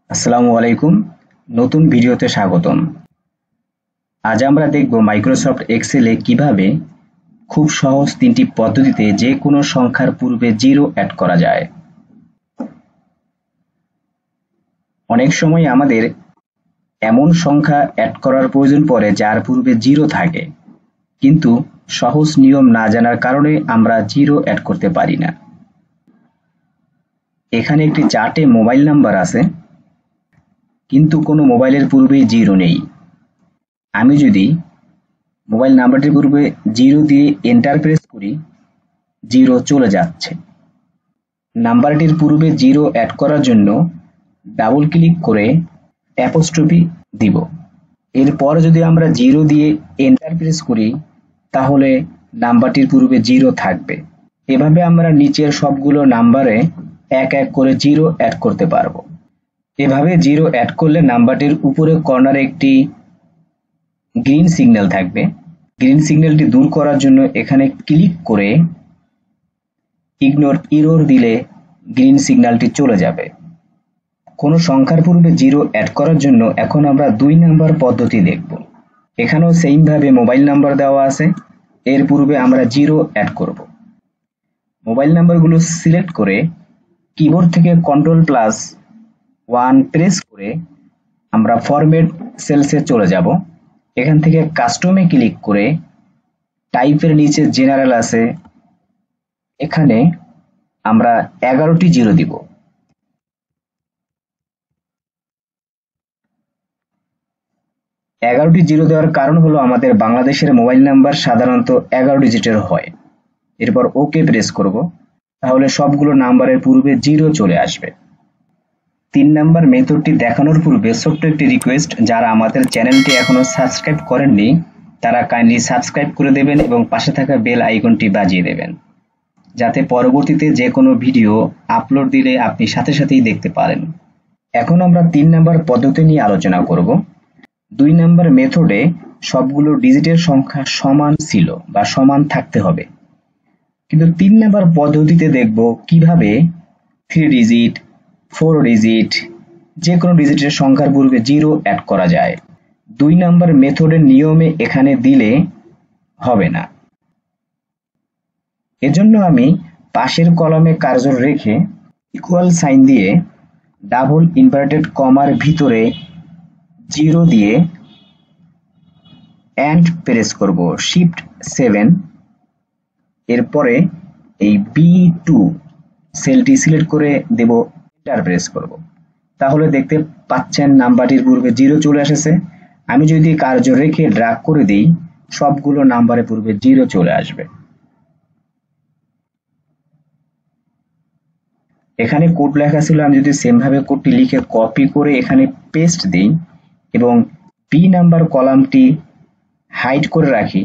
আসসালামু আলাইকুম। নতুন ভিডিওতে স্বাগতম। আজ আমরা দেখব মাইক্রোসফট এক্সেলে কিভাবে খুব সহজ তিনটি পদ্ধতিতে যে কোনো সংখ্যার পূর্বে জিরো অ্যাড করা যায়। অনেক সময় আমাদের এমন সংখ্যা অ্যাড করার প্রয়োজন পড়ে যার পূর্বে জিরো থাকে, কিন্তু সহজ নিয়ম না জানার কারণে আমরা জিরো অ্যাড করতে পারি না। এখানে একটি চার্টে মোবাইল নাম্বার আছে, কিন্তু কোনো মোবাইলের পূর্বে জিরো নেই। আমি যদি মোবাইল নাম্বারটির পূর্বে জিরো দিয়ে এন্টার প্রেস করি, জিরো চলে যাচ্ছে। নাম্বারটির পূর্বে জিরো অ্যাড করার জন্য ডাবল ক্লিক করে অ্যাপোস্ট্রফি দিব। এরপর যদি আমরা জিরো দিয়ে এন্টার প্রেস করি, তাহলে নাম্বারটির পূর্বে জিরো থাকবে। এভাবে আমরা নিচের সবগুলো নাম্বারে এক এক করে জিরো অ্যাড করতে পারবো। এভাবে জিরো অ্যাড করলে নাম্বারটির উপরে কর্নারে একটি গ্রিন সিগন্যাল থাকবে। গ্রিন সিগন্যালটি দূর করার জন্য এখানে ক্লিক করে ইগনোর এরর দিলে গ্রিন সিগন্যালটি চলে যাবে। কোনো সংখ্যার পূর্বে জিরো অ্যাড করার জন্য এখন আমরা 2 নাম্বার পদ্ধতি দেখব। এখানেও সেম ভাবে মোবাইল নাম্বার দেওয়া আছে, এর পূর্বে আমরা জিরো অ্যাড করব। মোবাইল নাম্বারগুলো সিলেক্ট করে কিবোর্ড থেকে Ctrl+1 প্রেস করে আমরা ফরম্যাট সেলসে চলে যাব। এখান থেকে কাস্টমে ক্লিক করে টাইপের নিচে জেনারেল আছে, এখানে আমরা 11টি জিরো দিব। এগারোটি জিরো দেওয়ার কারণ হলো আমাদের বাংলাদেশের মোবাইল নাম্বার সাধারণত 11 ডিজিটের হয়। এরপর ওকে প্রেস করব, তাহলে সবগুলো নাম্বারের পূর্বে জিরো চলে আসবে। 3 নাম্বার মেথডটি দেখানোর পূর্বে ছোট্ট একটি রিকোয়েস্ট, যারা আমাদের চ্যানেলটি এখনো সাবস্ক্রাইব করেননি তারা কাইন্ডলি সাবস্ক্রাইব করে দেবেন এবং পাশে থাকা বেল আইকনটি বাজিয়ে দেবেন, যাতে পরবর্তীতে যে কোনো ভিডিও আপলোড দিলে আপনি সাথে সাথেই দেখতে পারেন। এখন আমরা 3 নাম্বার পদ্ধতি নিয়ে আলোচনা করব। 2 নাম্বার মেথডে সবগুলো ডিজিটের সংখ্যা সমান ছিল বা সমান থাকতে হবে, কিন্তু 3 নাম্বার পদ্ধতিতে দেখব কিভাবে 3 ডিজিট, 4 ডিজিট যে কোনো ডিজিটের সংখ্যার পূর্বে জিরো অ্যাড করা যায়। 2 নাম্বার মেথডের নিয়মে এখানে দিলে হবে না। এজন্য আমি পাশের কলামে কার্সর রেখে ইকুয়াল সাইন দিয়ে ডাবল ইনভার্টেড কমার ভিতরে জিরো দিয়ে এন্ড প্রেস করব, শিফট 7। এরপরে এই B2 সেলটি সিলেক্ট করে দেব, এন্টার প্রেস করব। তাহলে দেখতে পাচ্ছেন নাম্বারটির পূর্বে জিরো চলে এসেছে। আমি যদি কার্সর রেখে ড্র্যাগ করে দিই, সবগুলো নাম্বারের পূর্বে জিরো চলে আসবে। এখানে কোড লেখা ছিল, আমি যদি সেম ভাবে কোডটি লিখে কপি করে এখানে পেস্ট দিই এবং বি নাম্বার কলামটি হাইড করে রাখি,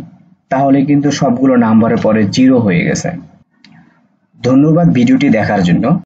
তাহলে কিন্তু সবগুলো নাম্বারের পরে জিরো হয়ে গেছে। ধন্যবাদ ভিডিওটি দেখার জন্য।